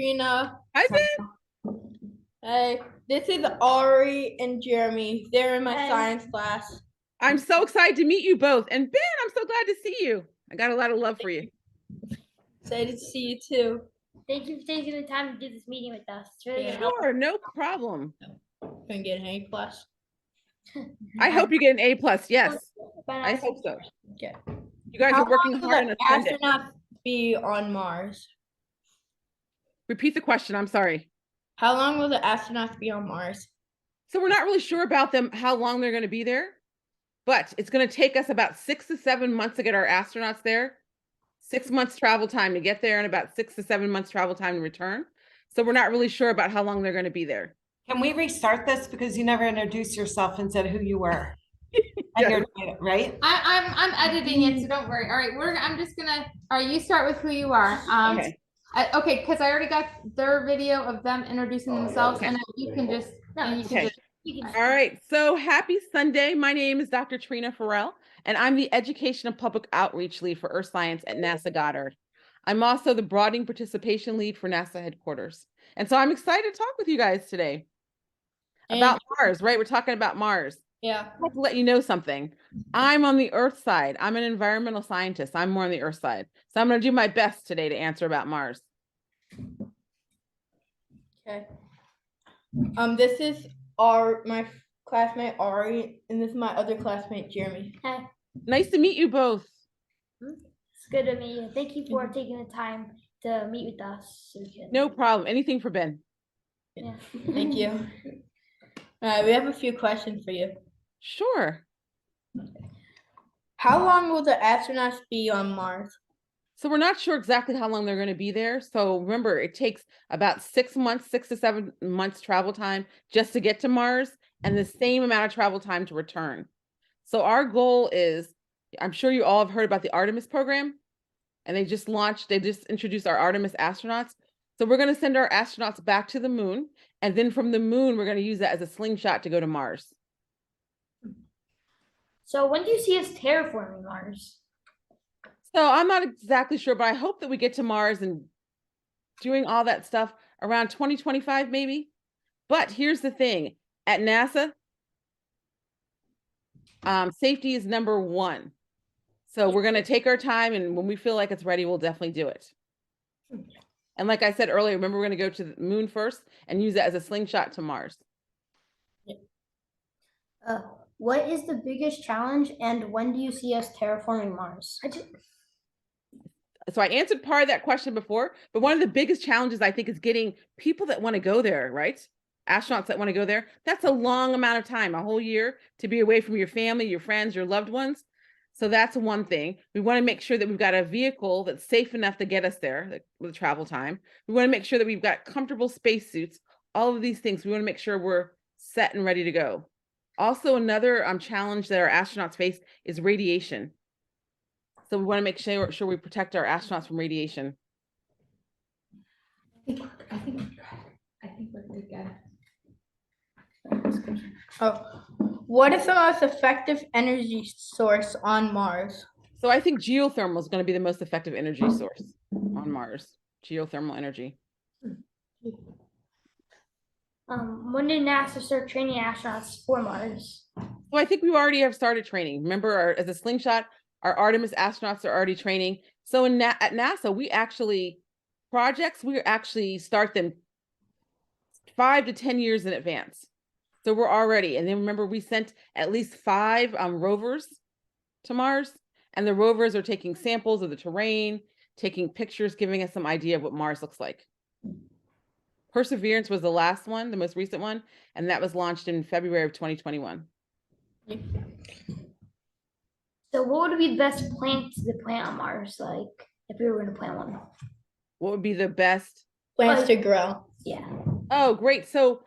Trina. Hi, Ben. Hey, this is Ari and Jeremy. They're in my science class. I'm so excited to meet you both. And Ben, I'm so glad to see you. I got a lot of love for you. Excited to see you too. Thank you for taking the time to do this meeting with us. It's really Sure, no problem. Can get an A plus. I hope you get an A plus. Yes, I hope so. Okay. You guys are working hard on the a Sunday. astronauts be on Mars? Repeat the question. I'm sorry. How long will the astronauts be on Mars? So we're not really sure about them, how long they're going to be there, but it's going to take us about 6 to 7 months to get our astronauts there. 6 months travel time to get there and about 6 to 7 months travel time to return. So we're not really sure about how long they're going to be there. Can we restart this because you never introduced yourself and said who you were? Yes. And you're right. I'm editing it, so don't worry. All right, I'm just gonna. All right, you start with who you are. Okay. Okay, because I already got their video of them introducing themselves, Okay. and then you can just. Okay. All right. So happy Sunday. My name is Dr. Trina Farrell, and I'm the Education and Public Outreach Lead for Earth Science at NASA Goddard. I'm also the Broadening Participation Lead for NASA headquarters. And so I'm excited to talk with you guys today about Mars, right? We're talking about Mars. Yeah. I have to let you know something. I'm on the Earth side. I'm an environmental scientist. I'm more on the Earth side. So I'm going to do my best today to answer about Mars. Okay. This is my classmate Ari, and this is my other classmate Jeremy. Hi. Nice to meet you both. It's good to meet you. Thank you for taking the time to meet with us. No problem. Anything for Ben. Yeah. Thank you. All right, we have a few questions for you. Sure. How long will the astronauts be on Mars? So we're not sure exactly how long they're going to be there. So remember, it takes about 6 months, 6 to 7 months travel time just to get to Mars and the same amount of travel time to return. So our goal is, I'm sure you all have heard about the Artemis program, and they just introduced our Artemis astronauts. So we're going to send our astronauts back to the moon, and then from the moon, we're going to use that as a slingshot to go to Mars. So when do you see us terraforming Mars? So I'm not exactly sure, but I hope that we get to Mars and doing all that stuff around 2025, maybe. But here's the thing, at NASA, safety is number one. So we're going to take our time, and when we feel like it's ready, we'll definitely do it. And like I said earlier, remember, we're going to go to the moon first and use that as a slingshot to Mars. What is the biggest challenge, and when do you see us terraforming Mars? So I answered part of that question before, but one of the biggest challenges, I think, is getting people that want to go there, right? Astronauts that want to go there. That's a long amount of time, a whole year to be away from your family, your friends, your loved ones. So that's one thing. We want to make sure that we've got a vehicle that's safe enough to get us there with travel time. We want to make sure that we've got comfortable spacesuits, all of these things. We want to make sure we're set and ready to go. Also, another challenge that our astronauts face is radiation. So we want to make sure we protect our astronauts from radiation. I think we're good. Oh, what is the most effective energy source on Mars? So I think geothermal is going to be the most effective energy source on Mars. Geothermal energy. When did NASA start training astronauts for Mars? Well, I think we already have started training. Remember, as a slingshot, our Artemis astronauts are already training. So at NASA, we actually start them 5 to 10 years in advance. So we're already, and then remember, we sent at least 5 rovers to Mars, and the rovers are taking samples of the terrain, taking pictures, giving us some idea of what Mars looks like. Perseverance was the last one, the most recent one, and that was launched in February of 2021. So what would be the best plants to plant on Mars, like if we were going to plant one? What would be the best plants to grow? Yeah. Oh, great. So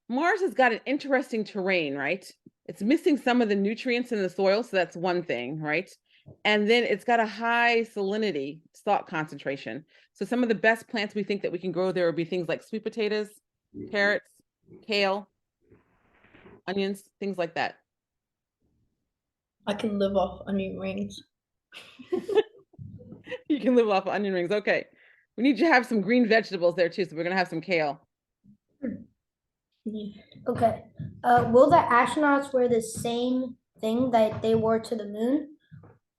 Mars has got an interesting terrain, right? It's missing some of the nutrients in the soil, so that's one thing, right? And then it's got a high salinity, salt concentration. So some of the best plants we think that we can grow there would be things like sweet potatoes, carrots, kale, onions, things like that. I can live off onion rings. You can live off onion rings. Okay. We need to have some green vegetables there too, so we're gonna have some kale. Yeah. Okay. Will the astronauts wear the same thing that they wore to the moon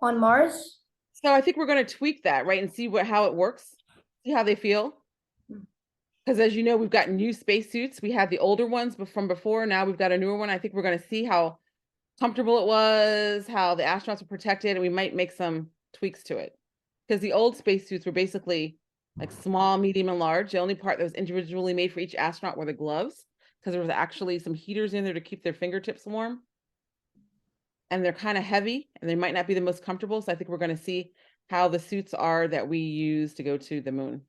on Mars? So I think we're gonna tweak that, right, and see how it works, see how they feel. Because as you know, we've got new spacesuits. We had the older ones from before. Now we've got a newer one. I think we're gonna see how comfortable it was, how the astronauts were protected, and we might make some tweaks to it. Because the old spacesuits were basically like small, medium, and large. The only part that was individually made for each astronaut were the gloves, because there was actually some heaters in there to keep their fingertips warm. And they're kind of heavy, and they might not be the most comfortable. So I think we're going to see how the suits are that we use to go to the moon.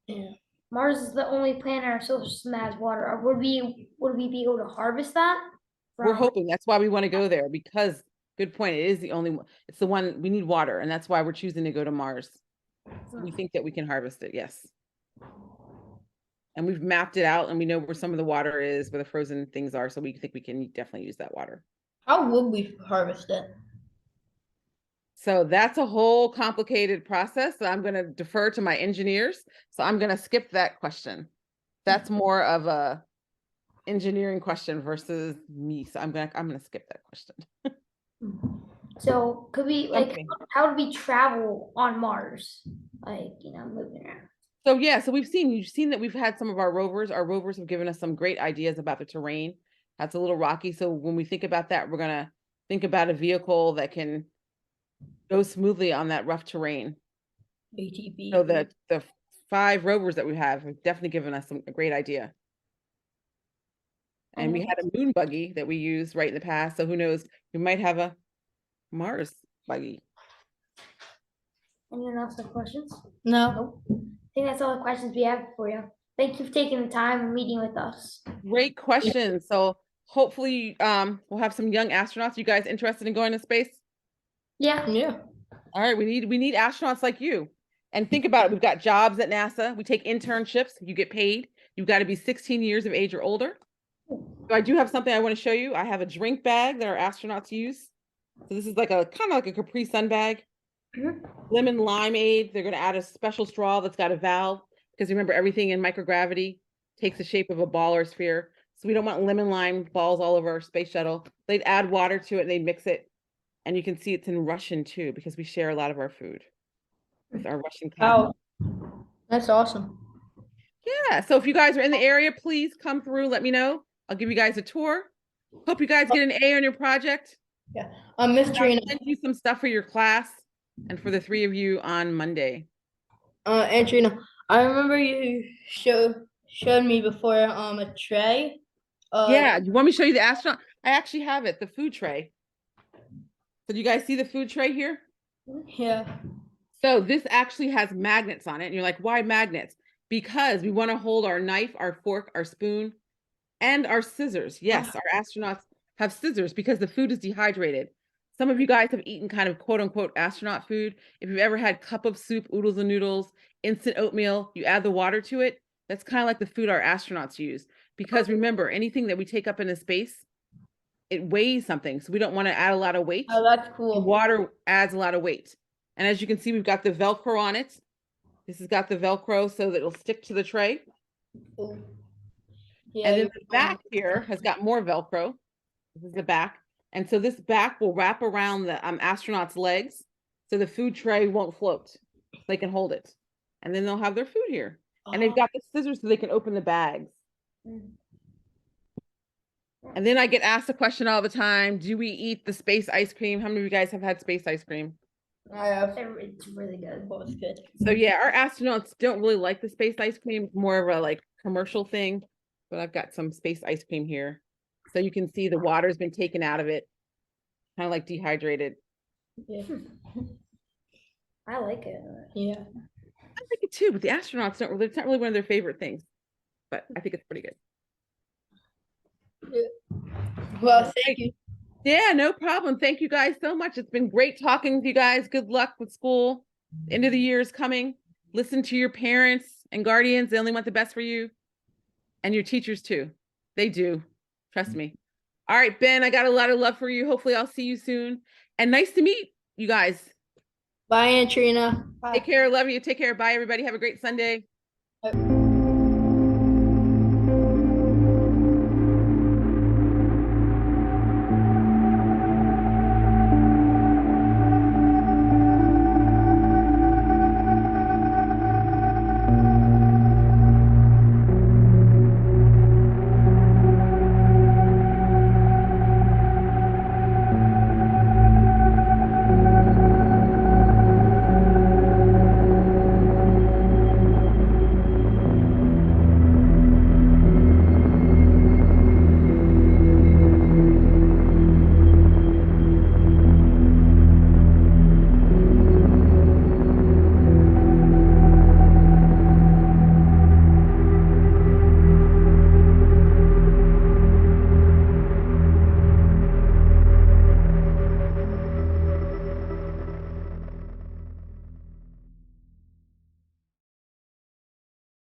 Yeah. Mars is the only planet in our solar system that has water. Would we be able to harvest that? We're from- hoping that's why we want to go there, because good point. It is the only one. It's the one we need water, and that's why we're choosing to go to Mars. We think that we can harvest it. Yes. And we've mapped it out, and we know where some of the water is, where the frozen things are. So we think we can definitely use that water. How would we harvest it? So that's a whole complicated process that I'm going to defer to my engineers. So I'm going to skip that question. That's more of a engineering question versus me. So I'm going to skip that question. So could we Okay. how would we travel on Mars? Moving around. So yeah, so you've seen that we've had some of our rovers. Our rovers have given us some great ideas about the terrain. That's a little rocky. So when we think about that, we're going to think about a vehicle that can go smoothly on that rough terrain. ATV. So the 5 rovers that we have definitely given us a great idea. And we had a moon buggy that we used right in the past. So who knows, we might have a Mars buggy. Anyone else have questions? No. Nope. I think that's all the questions we have for you. Thank you for taking the time and meeting with us. Great question. So hopefully we'll have some young astronauts. You guys interested in going to space? Yeah. Yeah. All right, we need astronauts like you. And think about it. We've got jobs at NASA. We take internships. You get paid. You've got to be 16 years of age or older. So I do have something I want to show you. I have a drink bag that our astronauts use. So this is like a kind of like a Capri Sun bag. Lemon limeade. They're going to add a special straw that's got a valve, because remember, everything in microgravity takes the shape of a ball or sphere. So we don't want lemon lime balls all over our space shuttle. They'd add water to it and they'd mix it. And you can see it's in Russian too, because we share a lot of our food with our Russian cousins. Oh, that's awesome. Yeah. So if you guys are in the area, please come through. Let me know. I'll give you guys a tour. Hope you guys get an A on your project. Miss Trina, I'll send you some stuff for your class and for the 3 of you on Monday. and Trina, I remember you showed me before a tray. Yeah. You want me to show you the astronaut? I actually have it, the food tray. So do you guys see the food tray here? Yeah. So this actually has magnets on it. And you're like, why magnets? Because we want to hold our knife, our fork, our spoon, and our scissors. Yes, our astronauts have scissors because the food is dehydrated. Some of you guys have eaten kind of quote unquote astronaut food. If you've ever had cup of soup, oodles and noodles, instant oatmeal, you add the water to it. That's kind of like the food our astronauts use. Because remember, anything that we take up into space, it weighs something. So we don't want to add a lot of weight. Oh, that's And cool. water adds a lot of weight. And as you can see, we've got the Velcro on it. This has got the Velcro so that it'll stick to the tray. Cool. Yeah. And then the back here has got more Velcro. This is the back. And so this back will wrap around the astronaut's legs so the food tray won't float. They can hold it. And then they'll have their food here. And they've got the scissors so they can open the bags. And then I get asked a question all the time, do we eat the space ice cream? How many of you guys have had space ice cream? I have. It's really good. Well, it's good. So yeah, our astronauts don't really like the space ice cream. It's more of a like commercial thing, but I've got some space ice cream here. So you can see the water's been taken out of it, kind of like dehydrated. Yeah. I like it. Yeah. I like it too, but the astronauts don't really, it's not really one of their favorite things, but I think it's pretty good. Well, thank you. Yeah, no problem. Thank you guys so much. It's been great talking with you guys. Good luck with school. The end of the year is coming. Listen to your parents and guardians. They only want the best for you. And your teachers too. They do. Trust me. All right, Ben, I got a lot of love for you. Hopefully I'll see you soon. And nice to meet you guys. Bye, Aunt Trina. Take care. Love you. Take care. Bye, everybody. Have a great Sunday.